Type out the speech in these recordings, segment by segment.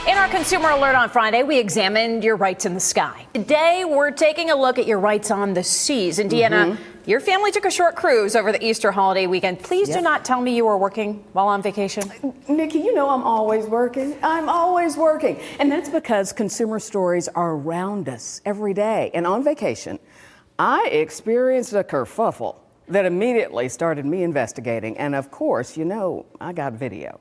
In our Consumer Alert on Friday, we examined your rights in the sky. Today, we're taking a look at your rights on the seas. And Deanna, your family took a short cruise over the Easter holiday weekend. Please do not tell me you were working while on vacation. Nikki, you know I'm always working. I'm always working. And that's because consumer stories are around us every day. And on vacation, I experienced a kerfuffle that immediately started me investigating. And of course, you know, I got video.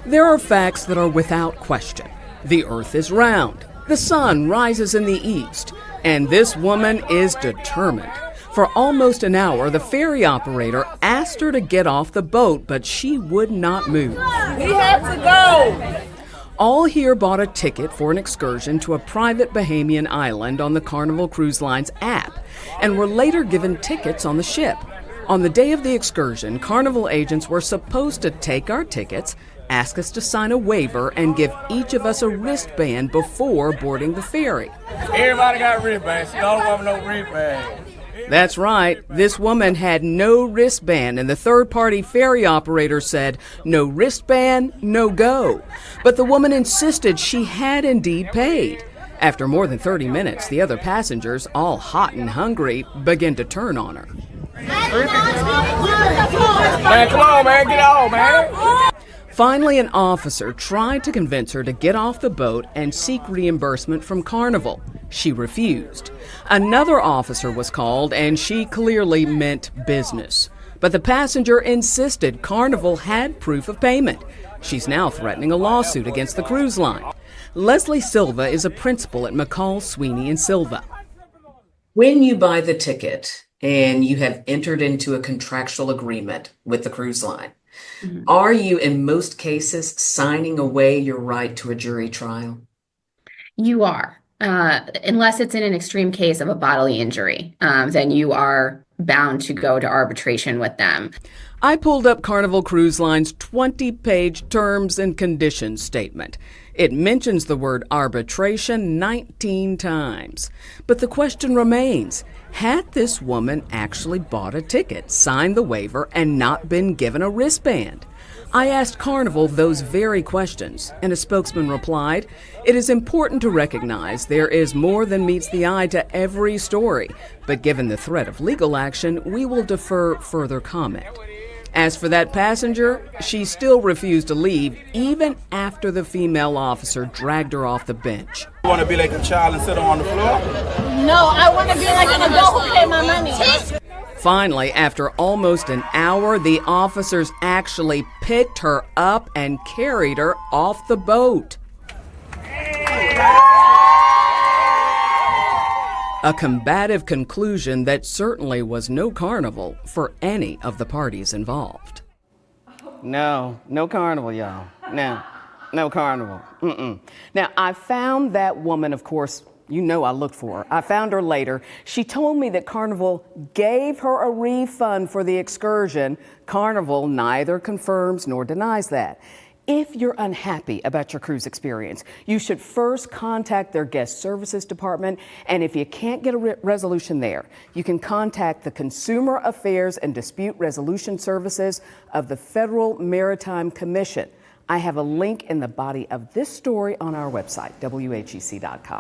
There are facts that are without question. The earth is round. The sun rises in the east. And this woman is determined. For almost an hour, the ferry operator asked her to get off the boat, but she would not move. We have to go. All here bought a ticket for an excursion to a private Bahamian island on the Carnival Cruise Line's app and were later given tickets on the ship. On the day of the excursion, Carnival agents were supposed to take our tickets, ask us to sign a waiver, and give each of us a wristband before boarding the ferry. Everybody got wristbands. Don't want no wristband. That's right. This woman had no wristband, and the third-party ferry operator said, no wristband, no go. But the woman insisted she had indeed paid. After more than 30 minutes, the other passengers, all hot and hungry, began to turn on her. Man, come on, man. Get on, man. Finally, an officer tried to convince her to get off the boat and seek reimbursement from Carnival. She refused. Another officer was called, and she clearly meant business. But the passenger insisted Carnival had proof of payment. She's now threatening a lawsuit against the cruise line. Leslie Silva is a principal at McCall, Sweeney & Silva. When you buy the ticket and you have entered into a contractual agreement with the cruise line, are you, in most cases, signing away your right to a jury trial? You are. Unless it's in an extreme case of a bodily injury, then you are bound to go to arbitration with them. I pulled up Carnival Cruise Line's 20-page terms and conditions statement. It mentions the word arbitration 19 times. But the question remains, had this woman actually bought a ticket, signed the waiver, and not been given a wristband? I asked Carnival those very questions, and a spokesman replied, "It is important to recognize there is more than meets the eye to every story, but given the threat of legal action, we will defer further comment." As for that passenger, she still refused to leave even after the female officer dragged her off the bench. You want to be like a child and sit on the floor? No, I want to be like an adult who paid my money. Finally, after almost an hour, the officers actually picked her up and carried her off the boat. A combative conclusion that certainly was no carnival for any of the parties involved. No carnival, y'all. No carnival. Now, I found that woman, of course. You know I looked for her. I found her later. She told me that Carnival gave her a refund for the excursion. Carnival neither confirms nor denies that. If you're unhappy about your cruise experience, you should first contact their guest services department. And if you can't get a resolution there, you can contact the Consumer Affairs and Dispute Resolution Services of the Federal Maritime Commission. I have a link in the body of this story on our website, WHEC.com.